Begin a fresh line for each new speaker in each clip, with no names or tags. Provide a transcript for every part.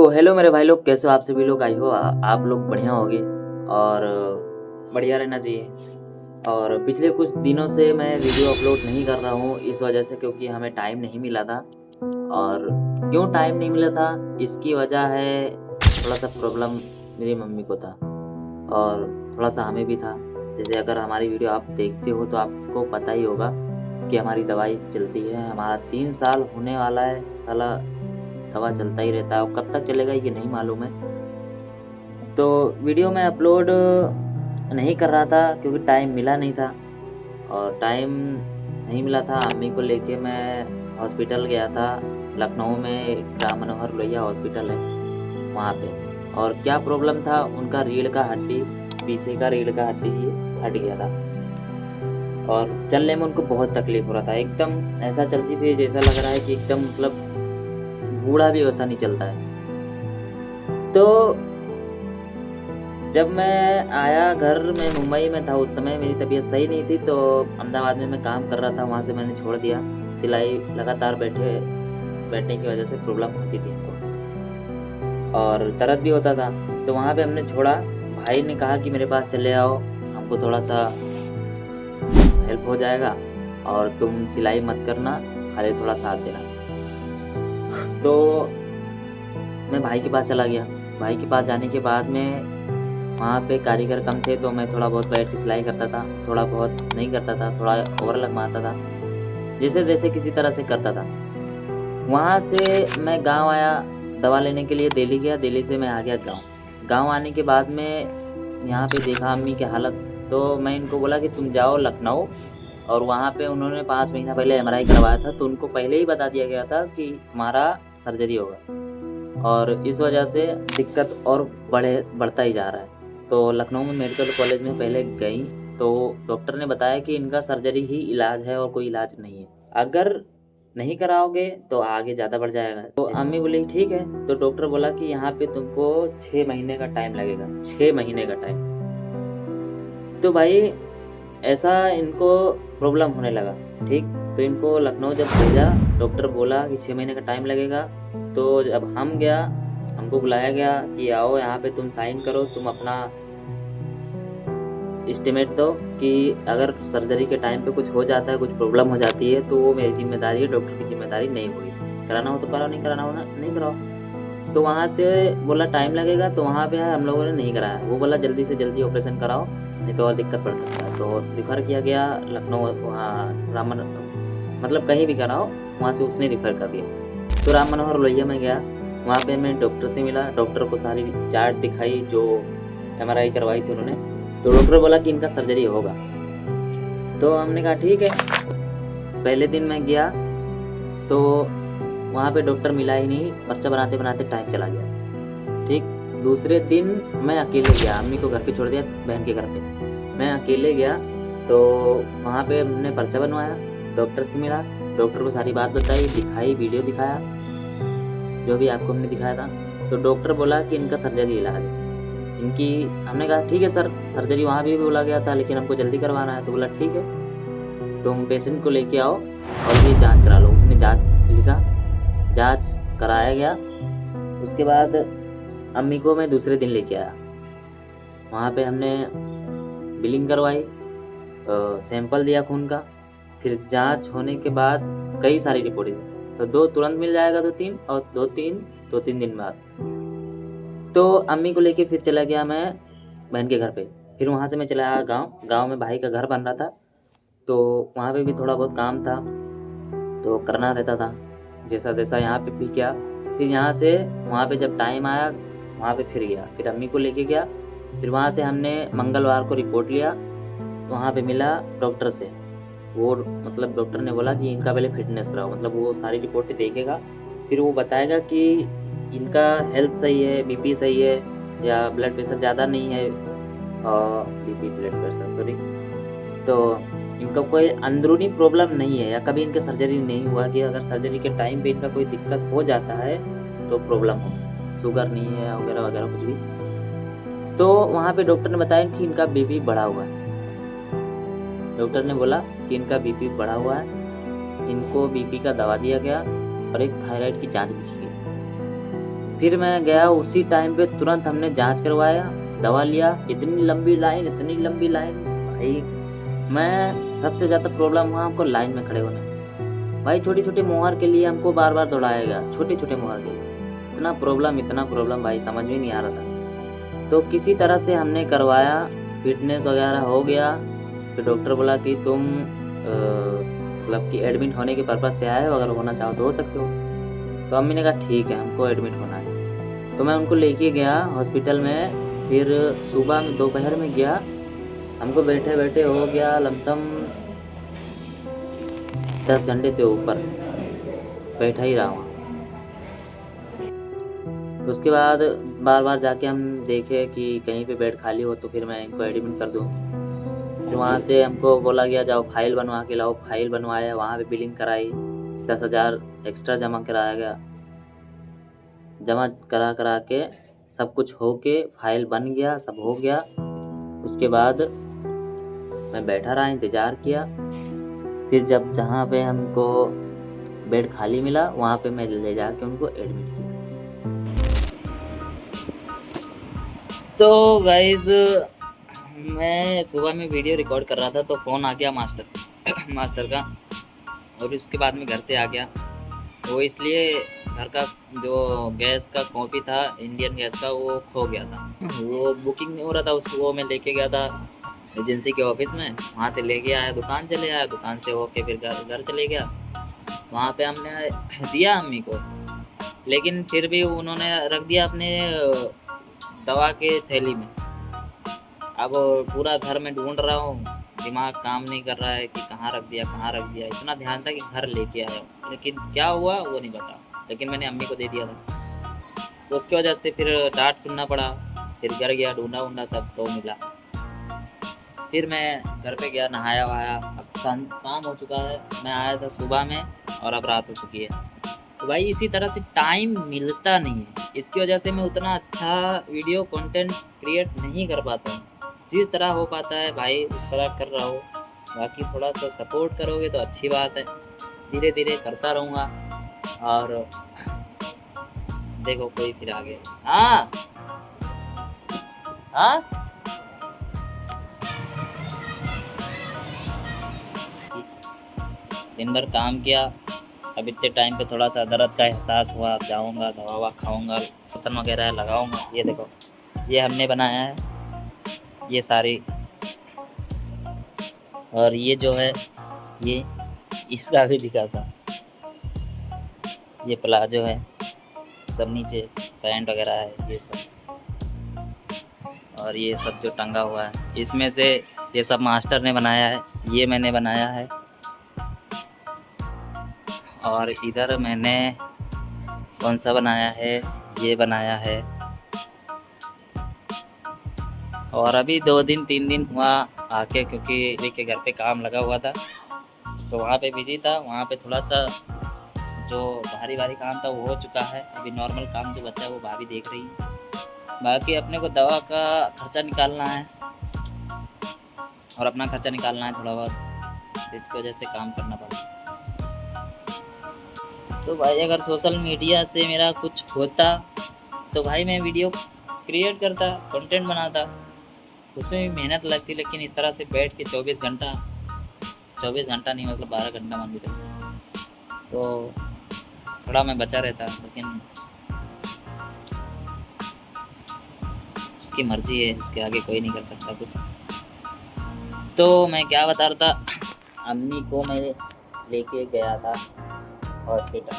तो हेलो मेरे भाई लोग, कैसे हो आप सभी लोग? आई हो आप लोग बढ़िया होगे और बढ़िया रहना चाहिए। और पिछले कुछ दिनों से मैं वीडियो अपलोड नहीं कर रहा हूँ इस वजह से, क्योंकि हमें टाइम नहीं मिला था। और क्यों टाइम नहीं मिला था, इसकी वजह है थोड़ा सा प्रॉब्लम मेरी मम्मी को था और थोड़ा सा हमें भी था। जैसे अगर हमारी वीडियो आप देखते हो तो आपको पता ही होगा कि हमारी दवाई चलती है। हमारा 3 साल होने वाला है, साला दवा चलता ही रहता है और कब तक चलेगा ये नहीं मालूम है। तो वीडियो मैं अपलोड नहीं कर रहा था क्योंकि टाइम मिला नहीं था। और टाइम नहीं मिला था, अम्मी को लेके मैं हॉस्पिटल गया था। लखनऊ में एक राम मनोहर लोहिया हॉस्पिटल है वहाँ पे। और क्या प्रॉब्लम था, उनका रीढ़ का हड्डी, पीछे का रीढ़ का हड्डी ही हट गया था और चलने में उनको बहुत तकलीफ हो रहा था। एकदम ऐसा चलती थी जैसा लग रहा है कि एकदम मतलब बूढ़ा भी वैसा नहीं चलता है। तो जब मैं आया घर में, मुंबई में था उस समय, मेरी तबीयत सही नहीं थी, तो अहमदाबाद में मैं काम कर रहा था, वहाँ से मैंने छोड़ दिया। सिलाई लगातार बैठने की वजह से प्रॉब्लम होती थी हमको और दर्द भी होता था, तो वहाँ पे हमने छोड़ा। भाई ने कहा कि मेरे पास चले आओ, हमको थोड़ा सा हेल्प हो जाएगा और तुम सिलाई मत करना, खाली थोड़ा साथ देना। तो मैं भाई के पास चला गया। भाई के पास जाने के बाद में वहाँ पे कारीगर कम थे, तो मैं थोड़ा बहुत बैठ के सिलाई करता था, थोड़ा बहुत नहीं करता था, थोड़ा ओवरलॉक मारता था, जैसे तैसे किसी तरह से करता था। वहाँ से मैं गांव आया, दवा लेने के लिए दिल्ली गया, दिल्ली से मैं आ गया गांव। गांव आने के बाद में यहाँ पे देखा अम्मी की हालत, तो मैं इनको बोला कि तुम जाओ लखनऊ। और वहाँ पे उन्होंने 5 महीना पहले एमआरआई करवाया था, तो उनको पहले ही बता दिया गया था कि तुम्हारा सर्जरी होगा और इस वजह से दिक्कत और बढ़ता ही जा रहा है। तो लखनऊ में मेडिकल कॉलेज में पहले गई, तो डॉक्टर ने बताया कि इनका सर्जरी ही इलाज है और कोई इलाज नहीं है, अगर नहीं कराओगे तो आगे ज़्यादा बढ़ जाएगा। तो अम्मी बोली ठीक है। तो डॉक्टर बोला कि यहाँ पे तुमको 6 महीने का टाइम लगेगा, 6 महीने का टाइम। तो भाई ऐसा इनको प्रॉब्लम होने लगा, ठीक। तो इनको लखनऊ जब भेजा, डॉक्टर बोला कि 6 महीने का टाइम लगेगा। तो जब हम गया, हमको बुलाया गया कि आओ यहाँ पे तुम साइन करो, तुम अपना एस्टिमेट दो कि अगर सर्जरी के टाइम पे कुछ हो जाता है, कुछ प्रॉब्लम हो जाती है, तो वो मेरी जिम्मेदारी है, डॉक्टर की जिम्मेदारी नहीं होगी। कराना हो तो कराओ, नहीं कराना हो ना नहीं कराओ। तो वहाँ से बोला टाइम लगेगा, तो वहाँ पे हम लोगों ने नहीं कराया। वो बोला जल्दी से जल्दी ऑपरेशन कराओ, नहीं तो और दिक्कत पड़ सकता है। तो रिफ़र किया गया लखनऊ, वहाँ मतलब कहीं भी कराओ, वहाँ से उसने रिफ़र कर दिया। तो राम मनोहर लोहिया में गया, वहाँ पे मैं डॉक्टर से मिला, डॉक्टर को सारी चार्ट दिखाई जो एमआरआई करवाई थी उन्होंने। तो डॉक्टर बोला कि इनका सर्जरी होगा। तो हमने कहा ठीक है। पहले दिन मैं गया तो वहाँ पे डॉक्टर मिला ही नहीं, पर्चा बनाते बनाते टाइम चला गया, ठीक। दूसरे दिन मैं अकेले गया, अम्मी को घर पे छोड़ दिया, बहन के घर पे मैं अकेले गया। तो वहाँ पे हमने पर्चा बनवाया, डॉक्टर से मिला, डॉक्टर को सारी बात बताई, दिखाई, वीडियो दिखाया, जो भी आपको हमने दिखाया था। तो डॉक्टर बोला कि इनका सर्जरी इलाज है इनकी। हमने कहा ठीक है सर, सर्जरी वहाँ भी बोला गया था लेकिन हमको जल्दी करवाना है। तो बोला ठीक है, तुम पेशेंट को लेके आओ और ये जांच करा लो। उसने जांच लिखा, जांच कराया गया। उसके बाद अम्मी को मैं दूसरे दिन लेके आया, वहाँ पे हमने बिलिंग करवाई, सैंपल दिया खून का। फिर जांच होने के बाद कई सारी रिपोर्टें दी, तो 2 तुरंत मिल जाएगा, 2-3 और 2-3 दिन बाद। तो अम्मी को लेके फिर चला गया मैं बहन के घर पे। फिर वहाँ से मैं चला आया गाँव में भाई का घर बन रहा था, तो वहाँ पे भी थोड़ा बहुत काम था तो करना रहता था, जैसा तैसा यहाँ पे भी किया। फिर यहाँ से वहाँ पे जब टाइम आया, वहाँ पे फिर गया, फिर अम्मी को लेके गया। फिर वहाँ से हमने मंगलवार को रिपोर्ट लिया, वहाँ पे मिला डॉक्टर से। वो मतलब डॉक्टर ने बोला कि इनका पहले फिटनेस कराओ, मतलब वो सारी रिपोर्टें देखेगा, फिर वो बताएगा कि इनका हेल्थ सही है, बीपी सही है या ब्लड प्रेशर ज़्यादा नहीं है, बीपी ब्लड प्रेशर सॉरी, तो इनका कोई अंदरूनी प्रॉब्लम नहीं है या कभी इनका सर्जरी नहीं हुआ कि अगर सर्जरी के टाइम पे इनका कोई दिक्कत हो जाता है तो प्रॉब्लम हो, शुगर नहीं है वगैरह वगैरह कुछ भी। तो वहाँ पे डॉक्टर ने बताया कि इनका बीपी बढ़ा हुआ है। डॉक्टर ने बोला कि इनका बीपी बढ़ा हुआ है, इनको बीपी का दवा दिया गया और एक थायराइड की जांच लिखी गई। फिर मैं गया उसी टाइम पे, तुरंत हमने जांच करवाया, दवा लिया। इतनी लंबी लाइन भाई, मैं सबसे ज़्यादा प्रॉब्लम हुआ हमको लाइन में खड़े होने में। भाई छोटे-छोटे मोहर के लिए हमको बार-बार दौड़ाया गया, छोटे-छोटे मोहर के लिए। इतना प्रॉब्लम भाई समझ में नहीं आ रहा था। तो किसी तरह से हमने करवाया, फिटनेस वगैरह हो गया। फिर डॉक्टर बोला कि तुम मतलब कि एडमिट होने के पर्पज़ से आए हो, अगर होना चाहो तो हो सकते हो। तो अम्मी ने कहा ठीक है, हमको एडमिट होना है। तो मैं उनको लेके गया हॉस्पिटल में। फिर सुबह में दोपहर में गया, हमको बैठे-बैठे हो गया लमसम 10 घंटे से ऊपर बैठा ही रहा वहाँ। उसके बाद बार-बार जाके हम देखे कि कहीं पे बेड खाली हो तो फिर मैं इनको एडमिट कर दूँ। फिर वहाँ से हमको बोला गया जाओ फाइल बनवा के लाओ, फाइल बनवाया, वहाँ पे बिलिंग कराई, 10,000 एक्स्ट्रा जमा कराया गया। जमा करा के सब कुछ हो के फाइल बन गया, सब हो गया। उसके बाद मैं बैठा रहा, इंतज़ार किया। फिर जब जहाँ पे हमको बेड खाली मिला वहाँ पे मैं ले जाके उनको एडमिट किया। तो गाइज़ मैं सुबह में वीडियो रिकॉर्ड कर रहा था तो फ़ोन आ गया मास्टर का, और उसके बाद में घर से आ गया। वो इसलिए घर का जो गैस का कॉपी था इंडियन गैस का, वो खो गया था। वो बुकिंग नहीं हो रहा था उसको, वो मैं लेके गया था एजेंसी के ऑफिस में। वहाँ से लेके आया, दुकान चले आया, दुकान से होके फिर घर चले गया। वहाँ पे हमने दिया अम्मी को, लेकिन फिर भी उन्होंने रख दिया अपने दवा के थैली में। अब पूरा घर में ढूंढ रहा हूँ, दिमाग काम नहीं कर रहा है कि कहाँ रख दिया। इतना ध्यान था कि घर लेके आया, लेकिन क्या हुआ वो नहीं पता, लेकिन मैंने अम्मी को दे दिया था। तो उसकी वजह से फिर डांट सुनना पड़ा। फिर घर गया, ढूंढा सब तो मिला। फिर मैं घर पे गया, नहाया वहाया। अब शाम हो चुका है, मैं आया था सुबह में और अब रात हो चुकी है। तो भाई इसी तरह से टाइम मिलता नहीं है, इसकी वजह से मैं उतना अच्छा वीडियो कंटेंट क्रिएट नहीं कर पाता हूँ। जिस तरह हो पाता है भाई उस तरह कर रहा हो। बाकी थोड़ा सा सपोर्ट करोगे तो अच्छी बात है, धीरे धीरे करता रहूँगा। और देखो कोई फिर आ गया। हाँ दिन भर काम किया, अब इतने टाइम पे थोड़ा सा दर्द का एहसास हुआ। अब जाऊँगा, दवा खाऊँगा, लोशन वगैरह लगाऊँगा। ये देखो, ये हमने बनाया है ये सारी, और ये जो है ये इसका भी दिखा था। ये प्लाजो है, सब नीचे पैंट वगैरह है ये सब, और ये सब जो टंगा हुआ है इसमें से ये सब मास्टर ने बनाया है, ये मैंने बनाया है। और इधर मैंने कौन सा बनाया है, ये बनाया है। और अभी 2 दिन 3 दिन हुआ आके, क्योंकि अभी के घर पे काम लगा हुआ था तो वहाँ पे बिजी था। वहाँ पे थोड़ा सा जो भारी काम था वो हो चुका है। अभी नॉर्मल काम जो बचा है वो भाभी देख रही है। बाकी अपने को दवा का खर्चा निकालना है और अपना खर्चा निकालना है थोड़ा बहुत, इसकी वजह से काम करना पड़ा। तो भाई अगर सोशल मीडिया से मेरा कुछ होता तो भाई मैं वीडियो क्रिएट करता, कंटेंट बनाता, उसमें भी मेहनत लगती। लेकिन इस तरह से बैठ के 24 घंटा नहीं मतलब 12 घंटा मान के चलो, तो थोड़ा मैं बचा रहता। लेकिन उसकी मर्जी है, उसके आगे कोई नहीं कर सकता कुछ। तो मैं क्या बता रहा था, अम्मी को मैं लेके गया था हॉस्पिटल।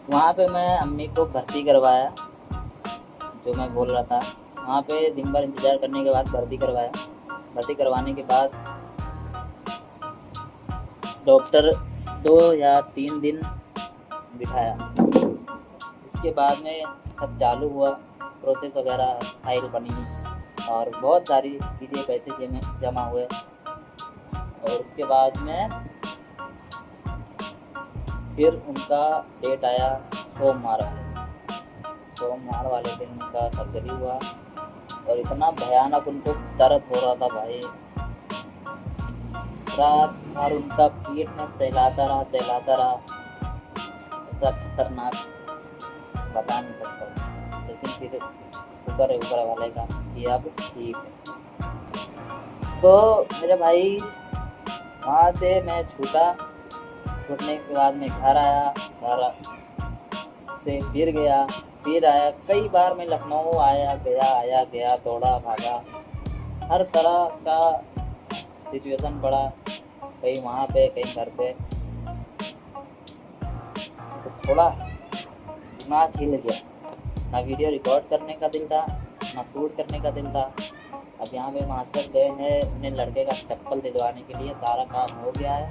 वहाँ पे मैं अम्मी को भर्ती करवाया, जो मैं बोल रहा था। वहाँ पे दिन भर इंतज़ार करने के बाद भर्ती करवाया। भर्ती करवाने के बाद डॉक्टर 2 या 3 दिन बिठाया। उसके बाद में सब चालू हुआ, प्रोसेस वगैरह, फाइल बनी और बहुत सारी चीज़ें, पैसे जमा हुए। और उसके बाद में फिर उनका डेट आया सोमवार वाले दिन उनका सर्जरी हुआ। और इतना भयानक उनको दर्द हो रहा था भाई, रात भर उनका पेट में सहलाता रहा, ऐसा खतरनाक। बता नहीं सकता हूँ, लेकिन फिर शुक्र है ऊपर वाले का कि अब ठीक है। तो मेरे भाई वहाँ से मैं छूटा, छूटने के बाद मैं घर आया, घर से फिर गया, फिर आया। कई बार मैं लखनऊ आया गया, दौड़ा भागा, हर तरह का सिचुएशन पड़ा, कहीं वहाँ पे कहीं घर पे। तो थोड़ा दिमाग हिल गया, ना वीडियो रिकॉर्ड करने का दिल था, ना शूट करने का दिल था। अब यहाँ पे मास्टर गए हैं उन्हें लड़के का चप्पल दिलवाने के लिए, सारा काम हो गया है,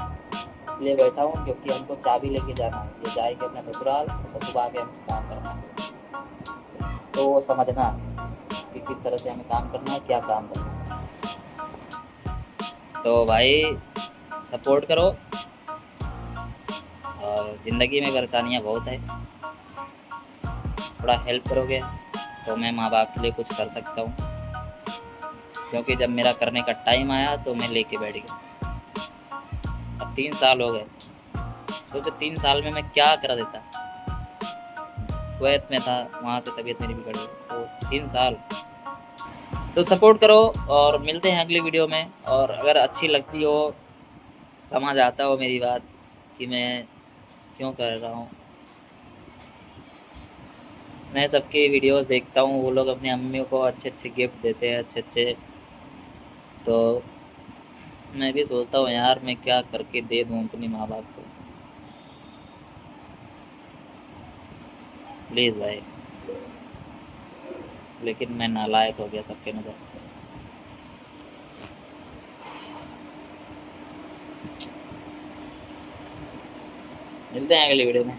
इसलिए बैठा हूँ क्योंकि हमको चाबी लेके जाना है, ये जाएंगे अपने ससुराल और सुबह आके हमको काम करना है। तो वो समझना कि किस तरह से हमें काम करना है, क्या काम करना है। तो भाई सपोर्ट करो, और ज़िंदगी में परेशानियाँ बहुत है, थोड़ा हेल्प करोगे तो मैं माँ बाप के लिए कुछ कर सकता हूँ, क्योंकि जब मेरा करने का टाइम आया तो मैं लेके बैठ गया। अब 3 साल हो गए, तो जो 3 साल में मैं क्या कर देता। कुवैत में था, वहाँ से तबीयत मेरी बिगड़ गई, तो 3 साल। तो सपोर्ट करो और मिलते हैं अगली वीडियो में। और अगर अच्छी लगती हो, समझ आता हो मेरी बात कि मैं क्यों कर रहा हूँ, मैं सबके वीडियोस देखता हूँ, वो लोग अपनी अम्मियों को अच्छे अच्छे गिफ्ट देते हैं, अच्छे अच्छे। तो मैं भी सोचता हूँ यार मैं क्या करके दे दूँ अपनी माँ बाप को। प्लीज़ भाई, लेकिन मैं नालायक हो गया सबके नज़र। मिलते हैं अगली वीडियो में।